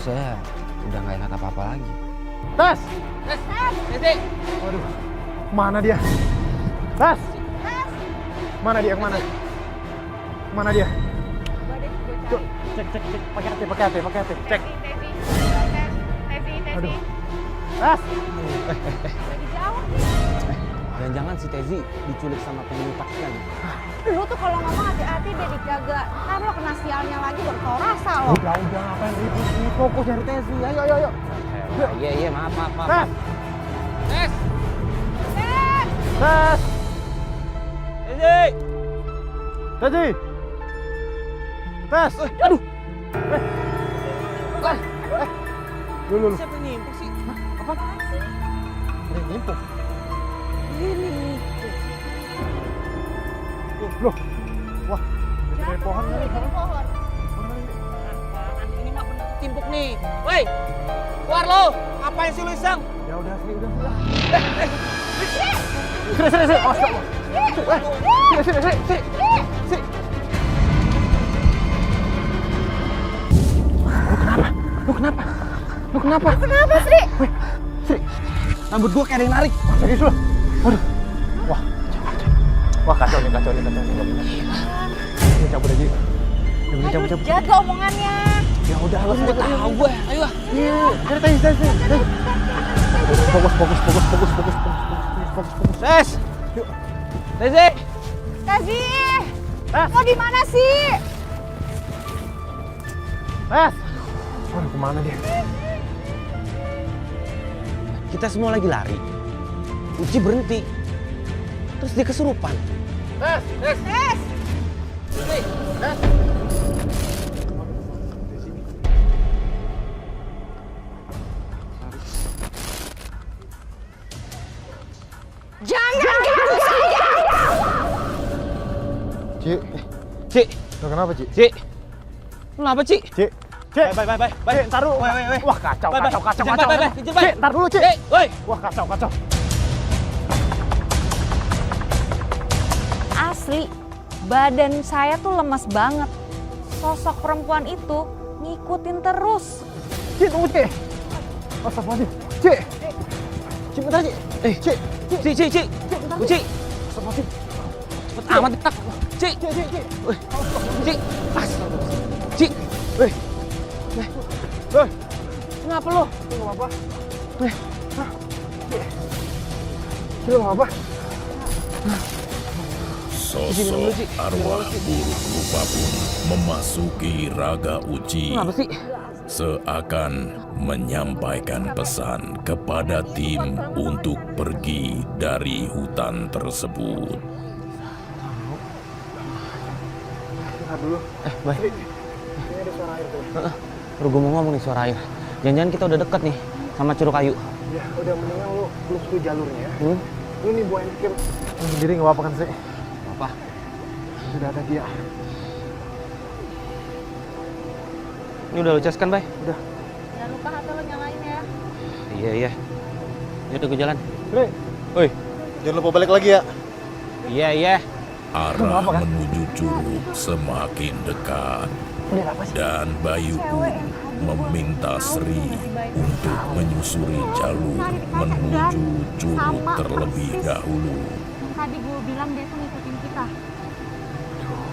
saya udah nggak ingat apa-apa lagi. Tes! Tesi! Waduh, mana dia? Tes! Mana dia? Kemana? Mana dia? Cuk, cek, pakai hati. Cek. Tesi. Aduh. Tes! Lagi jauh nih. Jangan-jangan si Tezi diculik sama penghuni taksi lagi. Lu tuh kalau ngomong hati-hati deh dijaga. Ntar lo kena sialnya lagi baru tau rasa lo. Udah, ngapain ribut? Ini fokus dari Tesi. Ayo. Iya, maaf. Tes! Tes! Tes! Tesi! Tes! Aduh! Lu. Siapa yang nimpuk sih? Apa? Ada yang nimpuk? Ini. Loh! Wah, dari pohon nih. Pohon. Ini mah bener timpuk nih. Woi, keluar lo. Ngapain sih lu iseng? Ya udah sih. Sini. Awas kamu. Sini. Lu kenapa? Kenapa, Sri? Sri, Rambut gua kayak ada yang narik. serius lu? Waduh. Wah, kacau nih. Nggak bener. Ini cabut aja. Cabut. Jaga omongannya. Ya udah, lu Gua tahu gue. Ayo. Iya, cari Tesi. Fokus. Tes. Yuk. Tezi. Tesi! Tes. Lo di mana sih? Tes. Waduh, kemana dia? Kita semua lagi lari. Uci berhenti. Terus dia kesurupan. Tes. Tes! Jangan ganggu saya! Ci, Ci. kenapa, Ci? Ci. Lu apa, Ci? Ci. Bye. Ntar dulu. Woi. Wah, kacau. Bye. Ci, ntar dulu, Ci. Woi. Wah, kacau. Asli, badan saya tuh lemes banget. Sosok perempuan itu ngikutin terus. Ci, tunggu, Ci. Astagfirullahaladzim. Ci, bentar, Ci. Ci. Ci. Uci. Astagfirullahaladzim. Cepet amat tak. Ci. Ci. Woi. Ci. Ci. Weh. Kenapa lu? Ci, nggak apa-apa. Ci, nggak apa-apa. Sosok arwah buruk rupa pun memasuki raga Uci, Kenapa sih? seakan menyampaikan pesan kepada tim untuk pergi dari hutan tersebut. Ntar dulu. Baik. Ini ada suara air tuh. Baru gue mau ngomong nih suara air. Jangan-jangan kita udah deket nih sama Curug Kayu. Ya, udah mendingan lu suruh jalurnya. Lu nih buain Kim. Sendiri nggak apa-apa kan, sih? Apa? Sudah ada dia. Ini udah lu cas kan, Bay? Udah. Jangan lupa HP lo nyalain ya. Iya. Yaudah gue jalan. Sri, Woi. jangan lupa balik lagi ya. Iya. Arah menuju curug semakin dekat, dan Bayu pun meminta Sri untuk menyusuri jalur menuju curug terlebih dahulu. Tadi gue bilang dia tuh ngikutin kita.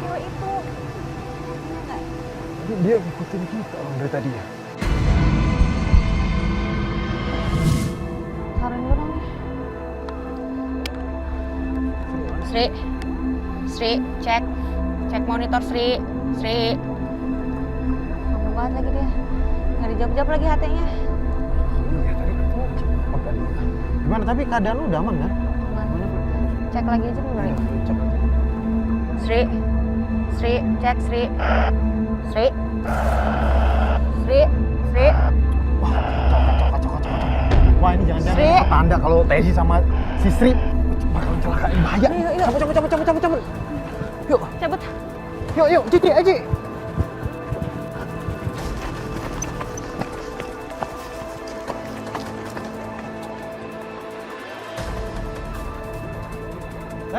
Cewek itu. Enggak. Dia ngikutin kita dari tadi ya. Taruhin dulu dong. Sri, cek monitor Sri. Lama banget lagi dia. Nggak dijawab-jawab lagi HT-nya. Iya, tadi ketemu. Oh, tadi. Gimana, tapi keadaan lu udah aman kan? Cek lagi aja dulu. Cek aja. Sri, cek Sri. Kacau. Wah, ini jangan-jangan Sri. petanda kalau Tesi sama si Sri bakal celakain bahaya. Yuk. Cabut. Yuk. Cabut. Yuk, Cici aja.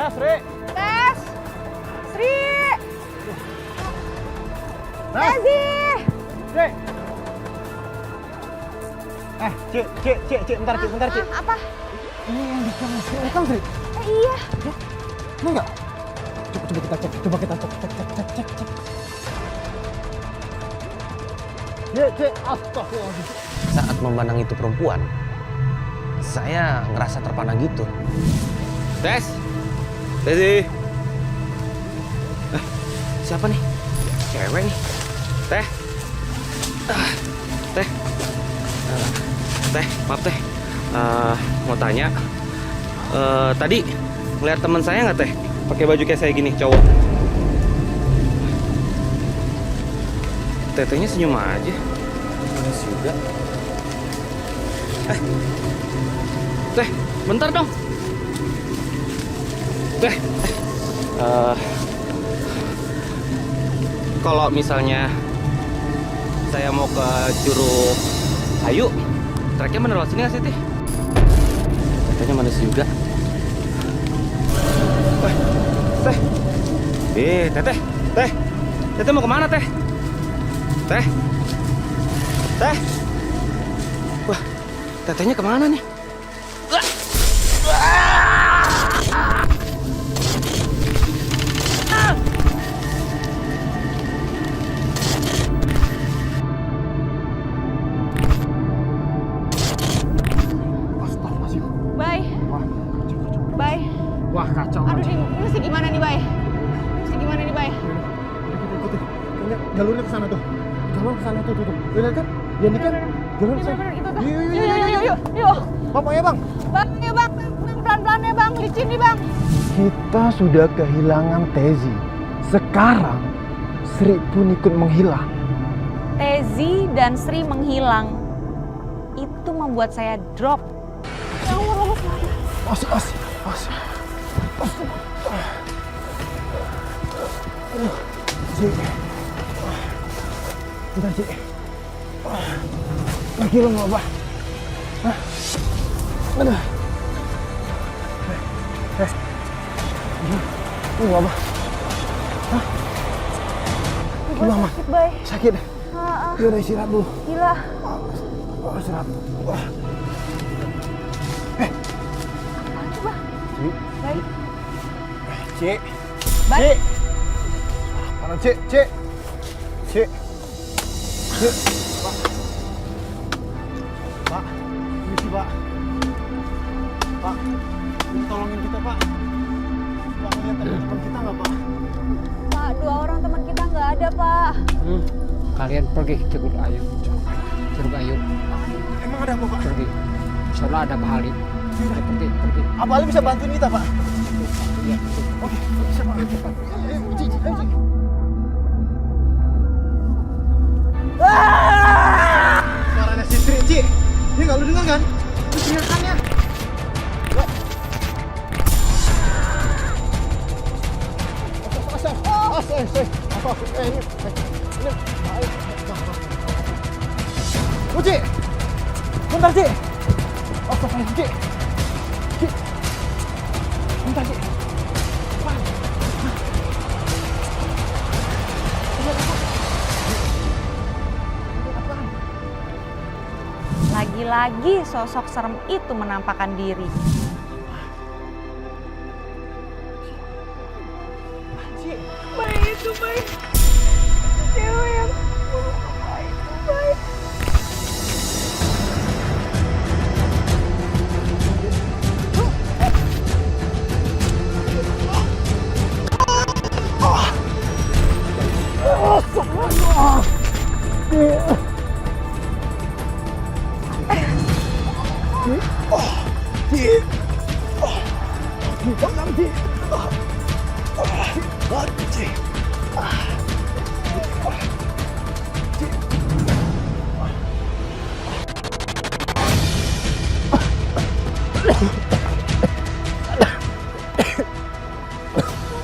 Sri. Tes. Sri. Tes. Tezi. Sri. Cik, bentar, Cik. Apa? Ini yang di kamar Sri Utang, Sri. Iya. Ini enggak? Coba kita cek. Cek. Cik, astagfirullahaladzim. Saat memandang itu perempuan, saya ngerasa terpana gitu. Tesi. Siapa nih? Cewek nih. Teh, maaf Teh. Mau tanya, tadi ngeliat teman saya nggak Teh? Pakai baju kayak saya gini, cowok. Tetehnya senyum aja. Manis juga. Teh, bentar dong. Teh, kalau misalnya saya mau ke Curug Hayu, treknya bener lewat sini nggak sih, Teh? Tetehnya manis juga. Teteh mau kemana, Teh? Teh. Wah, tetehnya kemana nih? Astagfirullahaladzim. Bay. Wah, kacau. Bay. Wah, kacau. Aduh, ini mesti gimana nih, Bay? Kita ikutin. Kayaknya jalurnya ke sana tuh. Jalur ke sana tuh. Lihat kan? Ya ini kan jalur ke sana. Itu tuh. Yuk. Bapak ya, Bang. Bang, ya Bang. Pelan-pelan ya Bang, licin nih Bang. Kita sudah kehilangan Tezi. Sekarang Sri pun ikut menghilang. Tezi dan Sri menghilang. Itu membuat saya drop. Ya Allah, As. Cik. Bentar, Cik. Lagi lo apa? Hah? Aduh. Ini apa? Hah? Gimana? sakit, Bay. Sakit? Ya udah istirahat dulu. Gila. Istirahat. Coba. Bay. Cik. Bay. Cik. Mana Cik? Pak. Misi, Pak. Pak, ini tolongin kita, Pak. Pak, lihat teman kita nggak, Pak? Pak, 2 orang teman kita nggak ada, Pak. Kalian pergi ke Curug Ayu. Emang ada apa, Pak? Pergi. Soalnya ada Pak Halim. Pergi. Apa Ali bisa bantuin kita, Pak? Iya. Oke, bisa, Pak. Cepat. Ayo, Cik. Suaranya si Sri, Cik. Dia nggak lu dengar kan? Itu teriakannya. Cik, bentar Cik. Astagfirullah Cik. Bentar Cik. Lagi-lagi sosok serem itu menampakkan diri. Cik. Bay itu, Bay. Cewek yang buruk apa itu, Bay.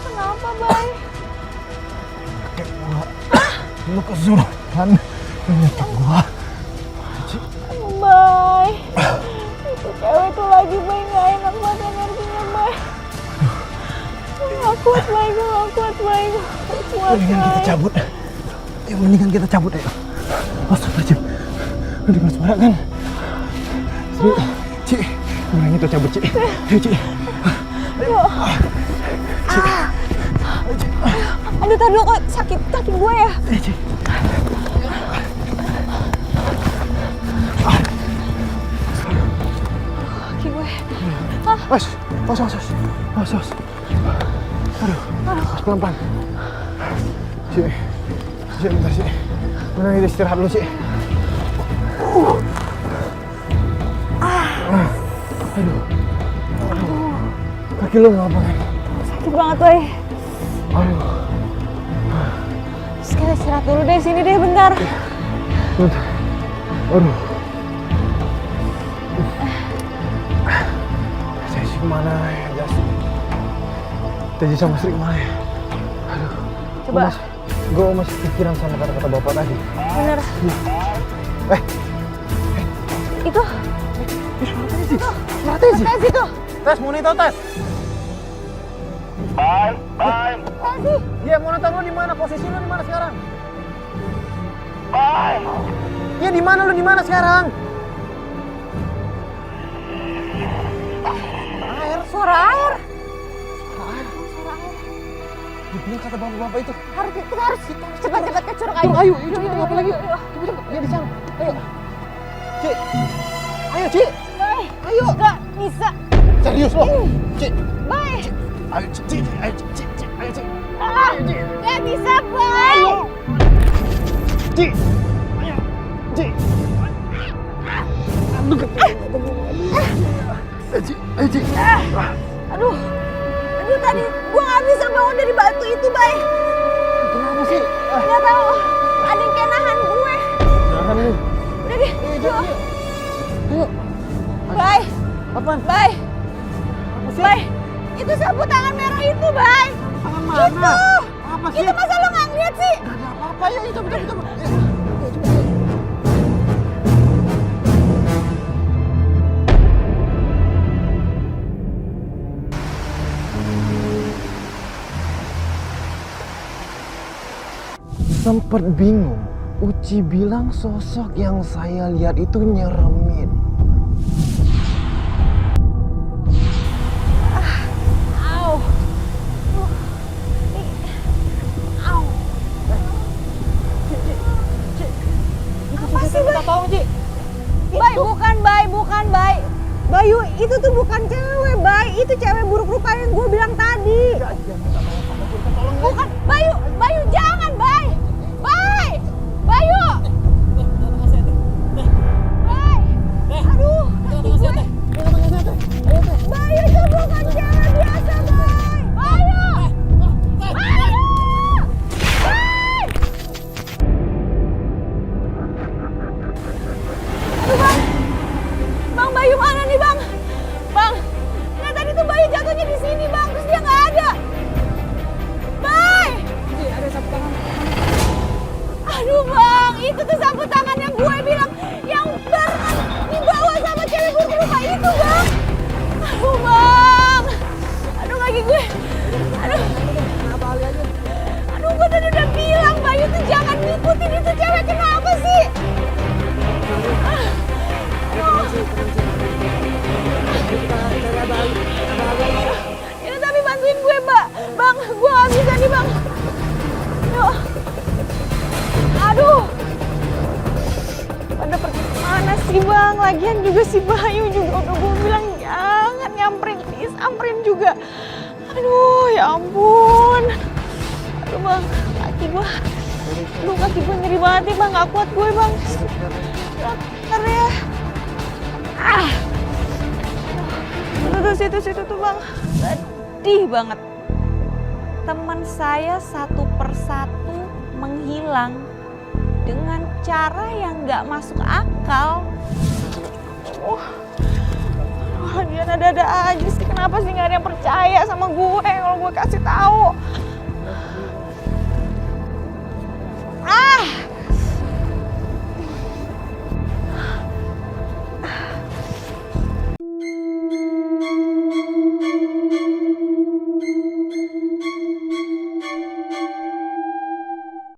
Kenapa, Bay? Lu kesurupan penyakit gua. Bay, itu cewek tuh lagi, Bay, nggak enak banget energinya, Bay. Gue nggak kuat, Bay. Mendingan kita cabut. Ayo, mendingan kita cabut, ayo. Astagfirullahaladzim. Lu dengar suara kan? Ci, bilangin tuh cabut, Ci. Ayo, Ci. Aduh, tadi kok sakit kaki gue ya. Ci. Kaki gue. Awas. Aduh, pelan-pelan. Ci, bentar, Ci. Benar kita istirahat dulu, Ci. Aduh. Kaki lu ngapa kan? Sakit banget, Boy. Aduh. Terus kita istirahat dulu deh, sini deh bentar. Bentar. Aduh. Saya sih kemana ya, Jas? Teji sama Sri kemana ya? Aduh. Coba. Gue masih pikiran sama kata-kata bapak tadi. Bener. Itu. Suara Teji. Tes itu. Tes, monitor tes. Tes sih. Iya, monitor lu di mana? Posisi lu di mana sekarang? Iya, di mana lu di mana sekarang? Suara air. Dibilang kata bapak-bapak itu. Kita harus cepat ke Curug Ayu. Ayo, cepet apa lagi? Cepet, dia di sana. Ayo. Cik. Ayo, Cik. Bye. Ayo. Gak bisa. Serius lo? Cik. Bye. Ayo, Cik. Ayo, Cik. Ayo, Cik. Gak bisa, bye. Cik. Ayo. Cik. Aduh, Cik. Ayo, Cik. Aduh, tadi gua gak bisa bangun dari batu itu, Bay. Kenapa sih? Gak tahu. Ada yang kayak nahan gue. Nahan lu. Udah deh. Ayo. Bay. Apaan? Bay. Apa sih? Bay. Itu sapu tangan merah itu, Bay. Tangan mana? Itu. Apa sih? Itu masa lo gak ngeliat sih? Gak ada apa-apa. Ayo, coba. Sempat bingung, Uci bilang sosok yang saya lihat itu nyeremin. Au. Au. Apa sih, Bay? Tolong, Ci. Bay, bukan, Bay. Bayu, itu tuh bukan cewek, Bay. Itu cewek buruk rupa yang gue bilang tadi. Bukan, Bayu, jangan, Bay. Bayu. Bay. Aduh, kaki gue. Bayu, itu bukan cewek biasa, Bay. Bayu. Aduh, Bang, Bayu mana nih, Bang? Bang, nah tadi tuh Bayu jatuhnya di sini, Bang. Terus dia nggak ada. Ada sapu tangan. Aduh, Bang, itu tuh sapu tangan yang gue bilang yang barengan dibawa sama cewek buruk rupa itu, Bang. Aduh, Bang. Aduh, kaki gue. Aduh, gue tadi udah bilang Bayu tuh jangan ngikutin itu cewek. Kenapa sih? Ini tapi bantuin gue, Mbak. Bang, gue gak bisa nih, Bang. Yuk. Aduh. Pada pergi kemana sih, Bang? Lagian juga si Bayu juga udah gue bilang jangan nyamperin, please samperin juga. Aduh, ya ampun. Aduh, Bang, kaki gue. Aduh, kaki gue nyeri banget nih, Bang. Gak kuat gue, Bang. Bentar ya. Situ tuh, Bang. Sedih banget. Teman saya satu persatu menghilang dengan cara yang nggak masuk akal. Lagian ada-ada aja sih. Kenapa sih nggak ada yang percaya sama gue kalau gue kasih tahu?